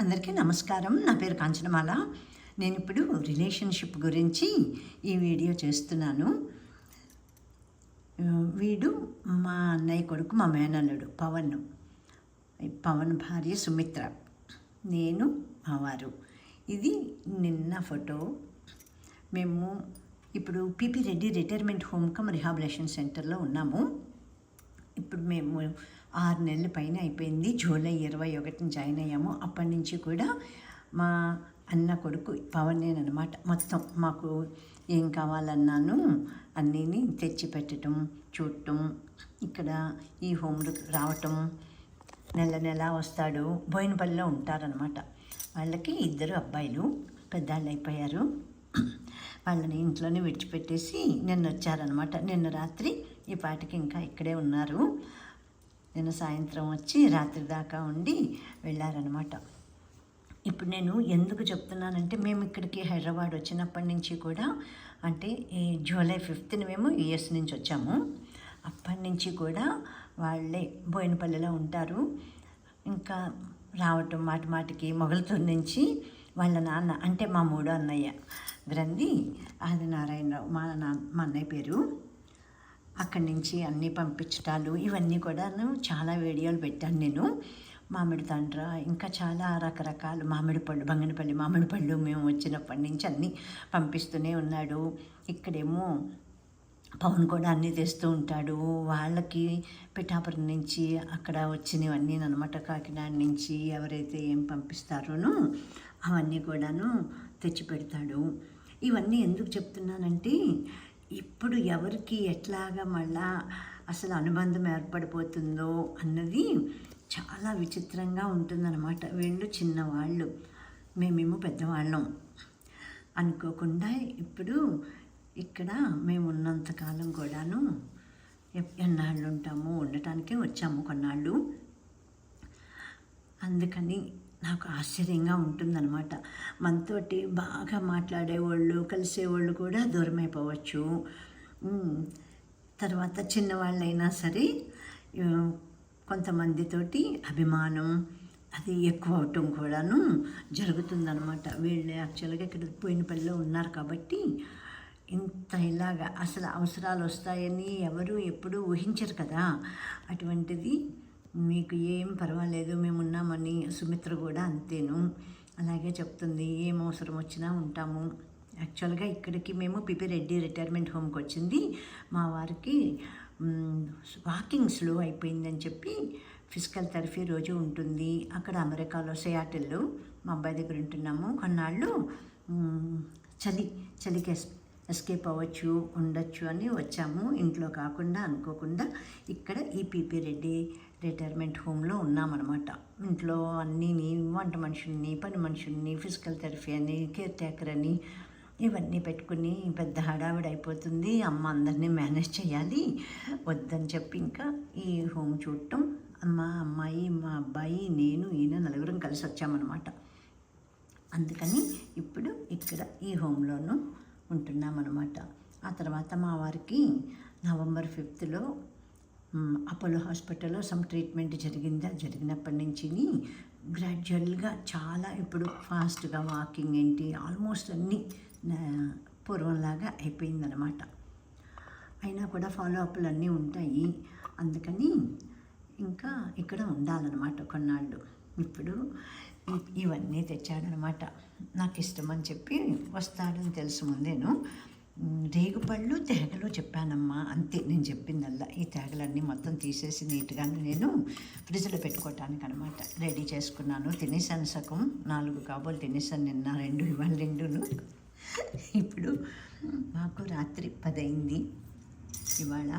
అందరికీ నమస్కారం. నా పేరు కాంచనమాల. నేను ఇప్పుడు రిలేషన్షిప్ గురించి ఈ వీడియో చేస్తున్నాను. వీడు మా అన్నయ్య కొడుకు, మా మేనల్లుడు పవన్ భార్య సుమిత్ర, నేను మా వారు. ఇది నిన్న ఫోటో. మేము ఇప్పుడు PP Reddy retirement home cum rehabilitation సెంటర్లో ఉన్నాము. ఇప్పుడు మేము 6 నెలల పైన అయిపోయింది. జూలై 21న జాయిన్ అయ్యాము. అప్పటి నుంచి కూడా మా అన్న కొడుకు పవనేనమాట. మొత్తం మాకు ఏం కావాలన్నాను అన్నీని తెచ్చి పెట్టడం, చూడటం, ఇక్కడ ఈ హోమ్లో రావటం, నెల వస్తాడు. బోయినపల్లిలో ఉంటారనమాట. వాళ్ళకి 2 అబ్బాయిలు, పెద్దాళ్ళు అయిపోయారు. వాళ్ళని ఇంట్లోనే విడిచిపెట్టేసి నిన్న వచ్చారనమాట. నిన్న రాత్రి ఈ పాటికి ఇంకా ఇక్కడే ఉన్నారు. నిన్న సాయంత్రం వచ్చి రాత్రి దాకా ఉండి వెళ్ళారనమాట. ఇప్పుడు నేను ఎందుకు చెప్తున్నానంటే, మేము ఇక్కడికి హైదరాబాద్ వచ్చినప్పటి నుంచి కూడా, అంటే ఈ జూలై 5న మేము యుఎస్ నుంచి వచ్చాము. అప్పటి నుంచి కూడా వాళ్ళే బోయినపల్లిలో ఉంటారు. ఇంకా రావటం మాటికి మొగల్తూరు నుంచి వాళ్ళ నాన్న, అంటే మా 3వ అన్నయ్య గ్రంథి ఆదినారాయణరావు, మా అన్నయ్య పేరు. అక్కడి నుంచి అన్నీ పంపించటాలు ఇవన్నీ కూడా చాలా వీడియోలు పెట్టాను నేను. మామిడి తండ్ర, ఇంకా చాలా రకరకాల మామిడి పళ్ళు, బంగినపల్లి మామిడి పళ్ళు మేము వచ్చినప్పటి నుంచి అన్నీ పంపిస్తూనే ఉన్నాడు. ఇక్కడేమో పవన్ కూడా అన్నీ తెస్తూ ఉంటాడు. వాళ్ళకి పిఠాపురం నుంచి అక్కడ వచ్చినవన్నీ అనమాట, కాకినాడ నుంచి ఎవరైతే ఏం పంపిస్తారోనో అవన్నీ కూడాను తెచ్చి పెడతాడు. ఇవన్నీ ఎందుకు చెప్తున్నానంటే, ఇప్పుడు ఎవరికి ఎట్లాగా మళ్ళా అసలు అనుబంధం ఏర్పడిపోతుందో అన్నది చాలా విచిత్రంగా ఉంటుందన్నమాట. వీళ్ళు చిన్నవాళ్ళు, మేమేమో పెద్దవాళ్ళం. అనుకోకుండా ఇప్పుడు ఇక్కడ మేము ఉన్నంతకాలం కూడాను ఎన్నాళ్ళు ఉంటాము, ఉండటానికే వచ్చాము కొన్నాళ్ళు. అందుకని నాకు ఆశ్చర్యంగా ఉంటుందన్నమాట. మనతోటి బాగా మాట్లాడేవాళ్ళు, కలిసేవాళ్ళు కూడా దూరం అయిపోవచ్చు. తర్వాత చిన్నవాళ్ళైనా సరే కొంతమందితోటి అభిమానం అది ఎక్కువ అవటం కూడాను జరుగుతుందన్నమాట. వీళ్ళు యాక్చువల్గా ఇక్కడ బోయినపల్లిలో ఉన్నారు కాబట్టి ఇంత ఇలాగా అసలు అవసరాలు వస్తాయని ఎవరు ఎప్పుడూ ఊహించరు కదా. అటువంటిది మీకు ఏం పర్వాలేదు, మేము ఉన్నామని. సుమిత్ర కూడా అంతేను, అలాగే చెప్తుంది. ఏం అవసరం వచ్చినా ఉంటాము. యాక్చువల్గా ఇక్కడికి మేము పిపి రెడ్డి రిటైర్మెంట్ హోమ్కి వచ్చింది. మా వారికి వాకింగ్ స్లో అయిపోయిందని చెప్పి ఫిజికల్ థెరపీ రోజు ఉంటుంది. అక్కడ అమెరికాలో సియాటిల్లో మా అబ్బాయి దగ్గర ఉంటున్నాము. కొన్నాళ్ళు చలికి ఎస్కేప్ అవ్వచ్చు, ఉండొచ్చు అని వచ్చాము. ఇంట్లో కాకుండా అనుకోకుండా ఇక్కడ ఈ పిపి రెడ్డి రిటైర్మెంట్ హోమ్లో ఉన్నామన్నమాట. ఇంట్లో అన్నీ వంట మనుషుల్ని, పని మనుషుల్ని, ఫిజికల్ థెరపీ అని, కేర్ టేకర్ అని ఇవన్నీ పెట్టుకుని పెద్ద హడావిడి అయిపోతుంది. అమ్మ అందరినీ మేనేజ్ చేయాలి. వద్దని చెప్పి ఇంకా ఈ హోమ్ చూడటం, మా అమ్మాయి, మా అబ్బాయి, నేను, ఈయన 4 కలిసి వచ్చామన్నమాట. అందుకని ఇప్పుడు ఇక్కడ ఈ హోమ్లోనూ ఉంటున్నామన్నమాట. ఆ తర్వాత మా వారికి నవంబర్ 5th అపోలో హాస్పిటల్లో సమ్ ట్రీట్మెంట్ జరిగినప్పటి నుంచి గ్రాడ్యువల్గా చాలా ఇప్పుడు ఫాస్ట్గా వాకింగ్ ఏంటి ఆల్మోస్ట్ అన్నీ పూర్వంలాగా అయిపోయిందనమాట. అయినా కూడా ఫాలో అప్లు అన్నీ ఉంటాయి. అందుకని ఇంకా ఇక్కడ ఉండాలన్నమాట కొన్నాళ్ళు. ఇప్పుడు ఇవన్నీ తెచ్చాడనమాట. నాకు ఇష్టమని చెప్పి వస్తాడని తెలుసు ముందేను. రేగుపళ్ళు, తేగలు చెప్పానమ్మా, అంతే నేను చెప్పిందల్లా. ఈ తేగలన్నీ మొత్తం తీసేసి నీట్గా నేను ఫ్రిడ్జ్లో పెట్టుకోవటానికి అనమాట రెడీ చేసుకున్నాను. తినేసాను సగం, 4 కాబోలు తినేసాను నిన్న, 2 ఇవాళ 2ను. ఇప్పుడు మాకు రాత్రి 10 అయింది. ఇవాళ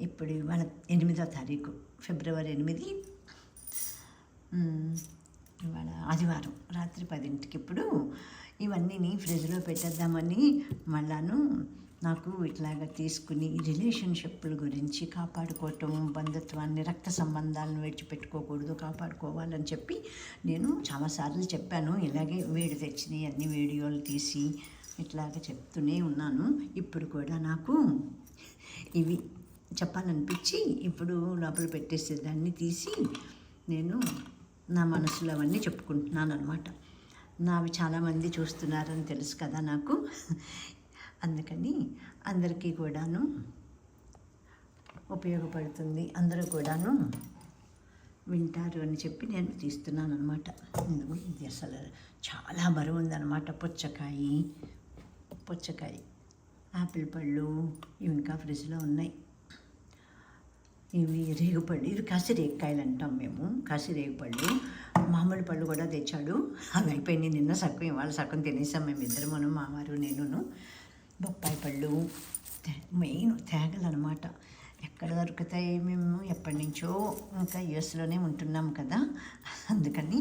8వ తారీఖు, ఫిబ్రవరి 8. ఇవాళ ఆదివారం రాత్రి 10ంటికి ఇప్పుడు ఇవన్నీ ఫ్రిడ్జ్లో పెట్టేద్దామని మళ్ళాను నాకు ఇట్లాగా తీసుకుని రిలేషన్షిప్ల గురించి కాపాడుకోవటం, బంధుత్వాన్ని, రక్త సంబంధాలను విడిచిపెట్టుకోకూడదు, కాపాడుకోవాలని చెప్పి నేను చాలాసార్లు చెప్పాను. ఇలాగే వీడు తెచ్చినవి అన్ని వీడియోలు తీసి ఇట్లాగ చెప్తూనే ఉన్నాను. ఇప్పుడు కూడా నాకు ఇవి చెప్పాలనిపించి ఇప్పుడు లోపల పెట్టేసేదాన్ని తీసి నేను నా మనసులో అవన్నీ చెప్పుకుంటున్నాను అనమాట. నావి చాలామంది చూస్తున్నారని తెలుసు కదా నాకు. అందుకని అందరికీ కూడాను ఉపయోగపడుతుంది, అందరూ కూడాను వింటారు అని చెప్పి నేను తీస్తున్నాను అనమాట. ఇది అసలు చాలా బరువు ఉందన్నమాట. పుచ్చకాయ, ఆపిల్ పళ్ళు ఇవి ఇంకా ఫ్రిడ్జ్లో ఉన్నాయి. ఇవి రేగుపళ్ళు, ఇవి కాసిరేగికాయలు అంటాం మేము, కాసిరేగిపళ్ళు. మామిడి పళ్ళు కూడా తెచ్చాడు, అవి అయిపోయినాయి నిన్న సగం, ఇవాళ సగం తినేసాం మేము ఇద్దరమును, మావారు నేనును. బొప్పాయి పళ్ళు, మెయిన్ తేగలు అనమాట. ఎక్కడ దొరుకుతాయి, మేము ఎప్పటి నుంచో ఇంకా యూఎస్లోనే ఉంటున్నాం కదా, అందుకని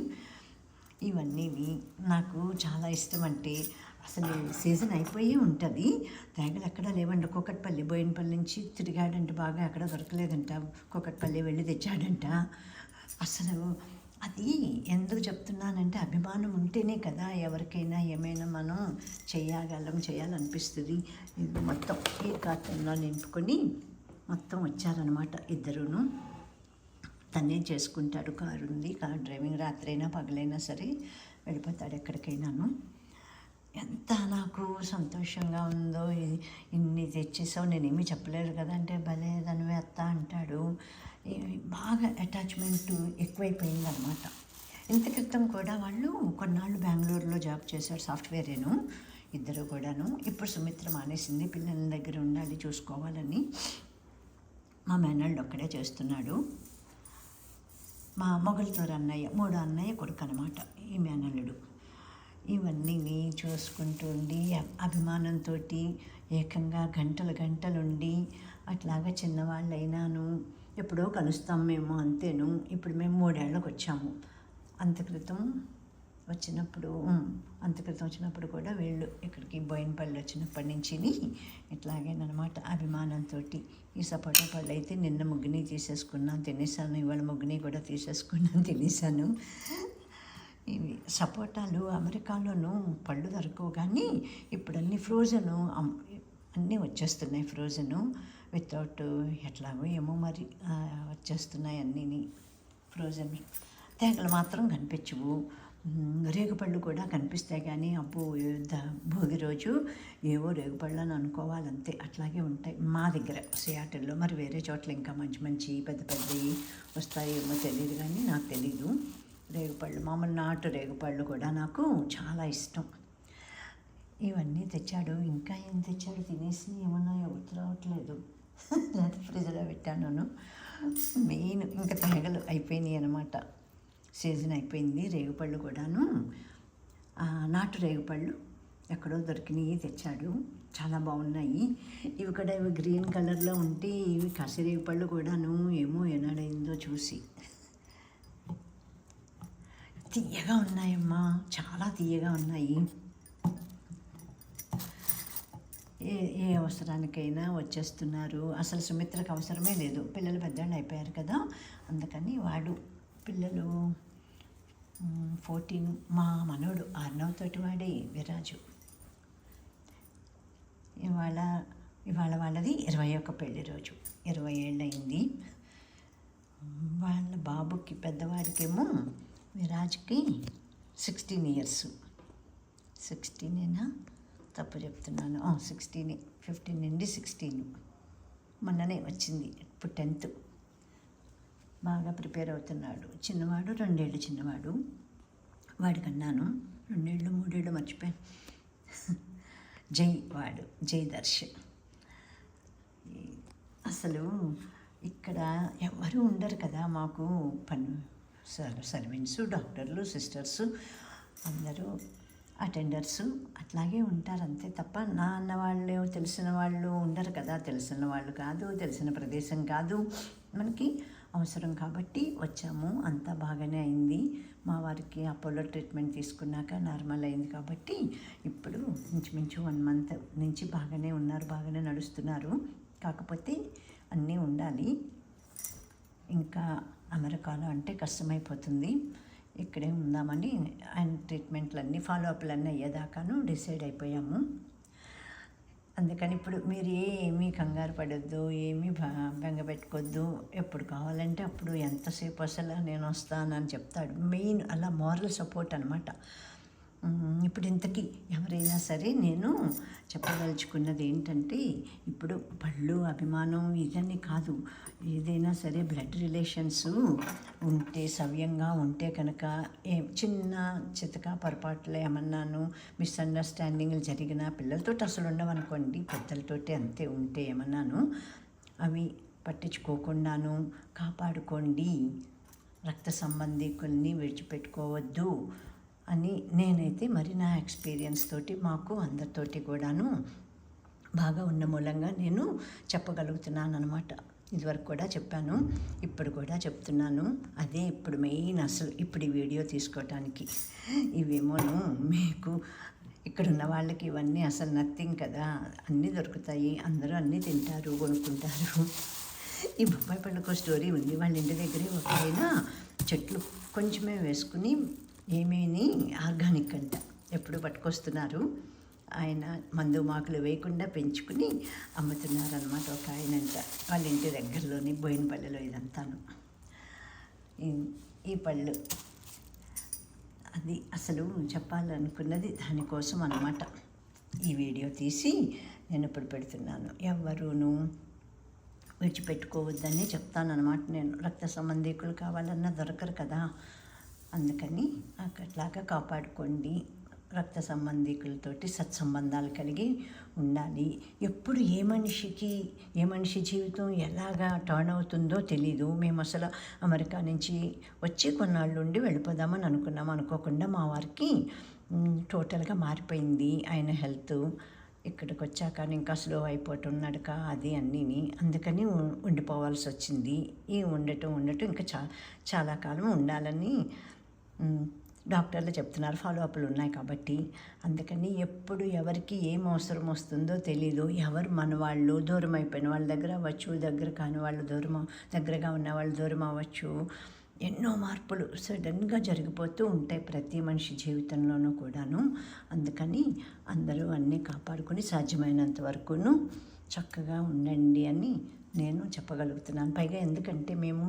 ఇవన్నీ నాకు చాలా ఇష్టం. అంటే అసలు సీజన్ అయిపోయి ఉంటుంది, తేగలు ఎక్కడ లేవండి. కూకట్పల్లి, బోయినపల్లి నుంచి తిరిగాడంట, బాగా ఎక్కడ దొరకలేదంట, కూకట్పల్లి వెళ్ళి తెచ్చాడంట. అసలు అది ఎందుకు చెప్తున్నానంటే అభిమానం ఉంటేనే కదా ఎవరికైనా ఏమైనా మనం చేయాలనిపిస్తుంది. ఇది మొత్తం ఈ కార్టన్లో నింపుకొని మొత్తం వచ్చారనమాట ఇద్దరును. తనే చేసుకుంటాడు, కారు ఉంది, కారు డ్రైవింగ్, రాత్రైనా పగలైనా సరే వెళ్ళిపోతాడు ఎక్కడికైనాను. ఎంత నాకు సంతోషంగా ఉందో, ఇన్ని తెచ్చేసావు, నేనేమీ చెప్పలేదు కదా అంటే, భలే దానివే అత్త అంటాడు. బాగా అటాచ్మెంట్ ఎక్కువైపోయిందనమాట. ఇంత క్రితం కూడా వాళ్ళు కొన్నాళ్ళు బెంగళూరులో జాబ్ చేశారు, సాఫ్ట్వేరేను, ఇద్దరు కూడాను. ఇప్పుడు సుమిత్ర మానేసింది, పిల్లల దగ్గర ఉండాలి, చూసుకోవాలని. మా మేనల్డ్ ఒక్కడే చేస్తున్నాడు. మా మొగలితోరు అన్నయ్య, మూడో అన్నయ్య కొడుకు అనమాట ఈ మేనల్లుడు. ఇవన్నీ చూసుకుంటూ ఉండి అభిమానంతో ఏకంగా గంటలుండి అట్లాగా చిన్నవాళ్ళైనాను. ఎప్పుడో కలుస్తాం మేము, అంతేను. ఇప్పుడు మేము 3 ఏళ్ళకి వచ్చాము. అంతక్రితం వచ్చినప్పుడు కూడా వీళ్ళు ఇక్కడికి బోయినపల్లి వచ్చినప్పటి నుంచి ఇట్లాగేనమాట అభిమానంతో. ఈ సపోటా పళ్ళు అయితే నిన్న ముగ్గుని తీసేసుకున్నాను, తినేసాను. ఇవాళ ముగ్గుని కూడా తీసేసుకున్నాను, తినేసాను. ఇవి సపోటాలు అమెరికాలోనూ పళ్ళు దొరకవు, కానీ ఇప్పుడు అన్నీ ఫ్రోజను అన్నీ వచ్చేస్తున్నాయి. ఫ్రోజను వితౌట్ ఎట్లాగో ఏమో మరి వచ్చేస్తున్నాయి అన్నీ ఫ్రోజన్. తేగలు మాత్రం కనిపించవు. రేగుపళ్ళు కూడా కనిపిస్తాయి, కానీ అబ్బో భోగి రోజు ఏవో రేగుపళ్ళు అని అనుకోవాలంతే, అట్లాగే ఉంటాయి మా దగ్గర సియాటిల్లో. మరి వేరే చోట్ల ఇంకా మంచి పెద్దవి వస్తాయేమో తెలియదు, కానీ నాకు తెలీదు. రేగుపళ్ళు, మామూలు నాటు రేగుపళ్ళు కూడా నాకు చాలా ఇష్టం. ఇవన్నీ తెచ్చాడు. ఇంకా ఏం తెచ్చాడు, తినేసి ఏమన్నా గుర్తు రావట్లేదు, ఫ్రిడ్జ్లో పెట్టాను. మెయిన్ ఇంకా తేగలు అయిపోయినాయి అనమాట, సీజన్ అయిపోయింది. రేగుపళ్ళు కూడాను, నాటు రేగుపళ్ళు ఎక్కడో దొరికినాయి, తెచ్చాడు. చాలా బాగున్నాయి. ఇవి కూడా ఇవి గ్రీన్ కలర్లో ఉంటే, ఇవి కసిరేగుపళ్ళు కూడాను ఏమో ఎన్నడైందో చూసి తీయగా ఉన్నాయమ్మా, చాలా తీయగా ఉన్నాయి. ఏ అవసరానికైనా వచ్చేస్తున్నారు. అసలు సుమిత్రకు అవసరమే లేదు, పిల్లలు పెద్దవాళ్ళు అయిపోయారు కదా, అందుకని పిల్లలు 14, మా మనోడు ఆర్నవ్తోటి వాడే విరాజు. ఇవాళ వాళ్ళది 21 పెళ్లి రోజు, 20 ఏళ్ళు అయింది. వాళ్ళ బాబుకి పెద్దవాడికేమో విరాజ్కి 16 ఇయర్స్. 16ఏనా, తప్పు చెప్తున్నాను, 16, 15 నుండి 16 మొన్ననే వచ్చింది. ఇప్పుడు 10th. బాగా ప్రిపేర్ అవుతున్నాడు. చిన్నవాడు 2 ఏళ్ళు చిన్నవాడు, వాడికన్నాను 2 ఏళ్ళు 3 ఏళ్ళు మర్చిపోయాను. జై దర్శ్. అసలు ఇక్కడ ఎవరు ఉండరు కదా మాకు, సర్వెంట్స్, డాక్టర్లు, సిస్టర్స్, అందరూ అటెండర్స్ అట్లాగే ఉంటారు అంతే తప్ప, నా అన్న వాళ్ళు తెలిసిన వాళ్ళు ఉండరు కదా. తెలిసిన వాళ్ళు కాదు, తెలిసిన ప్రదేశం కాదు, మనకి అవసరం కాబట్టి వచ్చాము. అంతా బాగానే అయింది. మా వారికి అపోలో ట్రీట్మెంట్ తీసుకున్నాక నార్మల్ అయింది కాబట్టి ఇప్పుడు ఇంచుమించు 1 month నుంచి బాగానే ఉన్నారు, బాగానే నడుస్తున్నారు. కాకపోతే అన్నీ ఉండాలి. ఇంకా అమెరికాలో అంటే కష్టమైపోతుంది, ఇక్కడే ఉందామని ఆయన ట్రీట్మెంట్లన్నీ, ఫాలోఅప్లన్నీ అయ్యేదాకాను డిసైడ్ అయిపోయాము. అందుకని ఇప్పుడు మీరు ఏమీ కంగారు పడొద్దు, ఏమీ బెంగ పెట్టుకోవద్దు. ఎప్పుడు కావాలంటే అప్పుడు ఎంతసేపు అసలు నేను వస్తానని చెప్తాడు. మెయిన్ అలా మోరల్ సపోర్ట్ అనమాట. ఇప్పుడు ఇంతకీ ఎవరైనా సరే నేను చెప్పదలుచుకున్నది ఏంటంటే, ఇప్పుడు పళ్ళు అభిమానం ఇదన్నీ కాదు, ఏదైనా సరే బ్లడ్ రిలేషన్స్ ఉంటే సవ్యంగా ఉంటే కనుక చిన్న చితక పొరపాట్లు ఏమన్నాను మిస్అండర్స్టాండింగ్లు జరిగిన పిల్లలతో అసలు ఉండవనుకోండి, పెద్దలతోటి అంతే ఉంటే ఏమన్నాను అవి పట్టించుకోకుండాను కాపాడుకోండి, రక్త సంబంధికుల్ని విడిచిపెట్టుకోవద్దు అని నేనైతే మరి నా ఎక్స్పీరియన్స్ తోటి మాకు అందరితోటి కూడాను బాగా ఉన్న మూలంగా నేను చెప్పగలుగుతున్నాను అనమాట. ఇదివరకు కూడా చెప్పాను, ఇప్పుడు కూడా చెప్తున్నాను. అదే ఇప్పుడు మెయిన్ అసలు ఇప్పుడు ఈ వీడియో తీసుకోవటానికి. ఇవేమోను మీకు ఇక్కడున్న వాళ్ళకి ఇవన్నీ అసలు నథింగ్ కదా, అన్నీ దొరుకుతాయి, అందరూ అన్నీ తింటారు, కొనుక్కుంటారు. ఈ బొప్పాయి పళ్ళకు స్టోరీ ఉంది. వాళ్ళ ఇంటి దగ్గరే ఒక ఆయన చెట్లు కొంచెమే వేసుకుని ఏమీని ఆర్గానిక్ అంట ఎప్పుడు పట్టుకొస్తున్నారు. ఆయన మందు మాకులు వేయకుండా పెంచుకుని అమ్ముతున్నారనమాట ఒక ఆయనంట. వాళ్ళ ఇంటి దగ్గరలోని బోయినపల్లిలో ఇదంతాను. ఈ పళ్ళు అది అసలు చెప్పాలనుకున్నది దానికోసం అన్నమాట. ఈ వీడియో తీసి నేను ఇప్పుడు పెడుతున్నాను. ఎవరును విడిచిపెట్టుకోవద్దని చెప్తానన్నమాట. నేను రక్త సంబంధికులు కావాలన్నా దొరకరు కదా, అందుకని అట్లాగా కాపాడుకోండి. రక్త సంబంధికులతోటి సత్సంబంధాలు కలిగి ఉండాలి. ఎప్పుడు ఏ మనిషి జీవితం ఎలాగా టర్న్ అవుతుందో తెలీదు. మేము అసలు అమెరికా నుంచి వచ్చి కొన్నాళ్ళు ఉండి వెళ్ళిపోదామని అనుకున్నాము. అనుకోకుండా మా వారికి టోటల్గా మారిపోయింది ఆయన హెల్త్. ఇక్కడికి వచ్చాక ఇంకా స్లో అయిపోతున్నాడు అది అన్నీని, అందుకని ఉండిపోవాల్సి వచ్చింది. ఈ ఉండటం ఇంకా చాలా కాలం ఉండాలని డాక్టర్లు చెప్తున్నారు, ఫాలోఅప్లు ఉన్నాయి కాబట్టి. అందుకని ఎప్పుడు ఎవరికి ఏం అవసరం వస్తుందో తెలీదు. ఎవరు మన వాళ్ళు దూరం అయిపోయిన వాళ్ళ దగ్గర అవ్వచ్చు, దగ్గర కాని వాళ్ళు దగ్గరగా ఉన్న వాళ్ళు దూరం అవ్వచ్చు. ఎన్నో మార్పులు సడన్గా జరిగిపోతూ ఉంటాయి ప్రతి మనిషి జీవితంలోనూ కూడాను. అందుకని అందరూ అన్నీ కాపాడుకొని సాధ్యమైనంత వరకును చక్కగా ఉండండి అని నేను చెప్పగలుగుతున్నాను. పైగా ఎందుకంటే మేము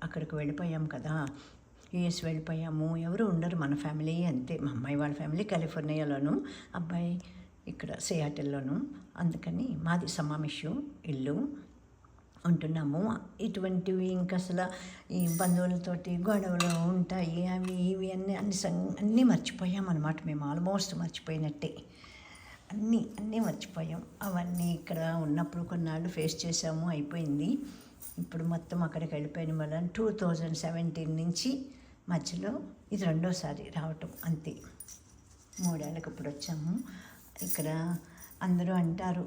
అక్కడికి వెళ్ళిపోయాం కదా, యూఎస్ వెళ్ళిపోయాము, ఎవరు ఉండరు, మన ఫ్యామిలీ అంతే. మా అమ్మాయి వాళ్ళ ఫ్యామిలీ కాలిఫోర్నియాలోను, అబ్బాయి ఇక్కడ సియాటిల్లోను. అందుకని మాది సమామిషు ఇల్లు ఉంటున్నాము. ఇటువంటివి ఇంకా అసలు ఈ బంధువులతోటి గొడవలు ఉంటాయి, అవి ఇవి అన్నీ మర్చిపోయామన్నమాట. మేము ఆల్మోస్ట్ మర్చిపోయినట్టే, అన్నీ మర్చిపోయాం. అవన్నీ ఇక్కడ ఉన్నప్పుడు కొన్నాళ్ళు ఫేస్ చేసాము, అయిపోయింది. ఇప్పుడు మొత్తం అక్కడికి వెళ్ళిపోయిన వల్ల 2017 నుంచి మధ్యలో ఇది రెండోసారి రావటం అంతే. 3 ఏళ్ళకి ఇప్పుడు వచ్చాము. ఇక్కడ అందరూ అంటారు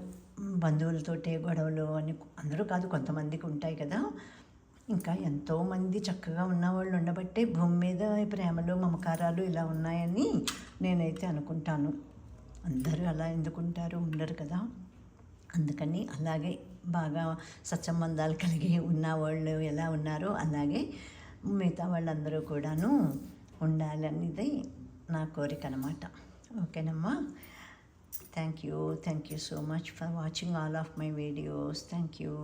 బంధువులతోటే గొడవలు అని, అందరూ కాదు కొంతమందికి ఉంటాయి కదా. ఇంకా ఎంతోమంది చక్కగా ఉన్నవాళ్ళు ఉండబట్టే భూమి మీద ప్రేమలు మమకారాలు ఇలా ఉన్నాయని నేనైతే అనుకుంటాను. అందరూ అలా ఎందుకుంటారు, ఉండరు కదా. అందుకని అలాగే బాగా సత్సంబంధాలు కలిగి ఉన్నవాళ్ళు ఎలా ఉన్నారో అలాగే మిగతా వాళ్ళందరూ కూడాను ఉండాలనేది నా కోరిక అన్నమాట. ఓకేనమ్మా, thank you so much for watching all of my videos. Thank you.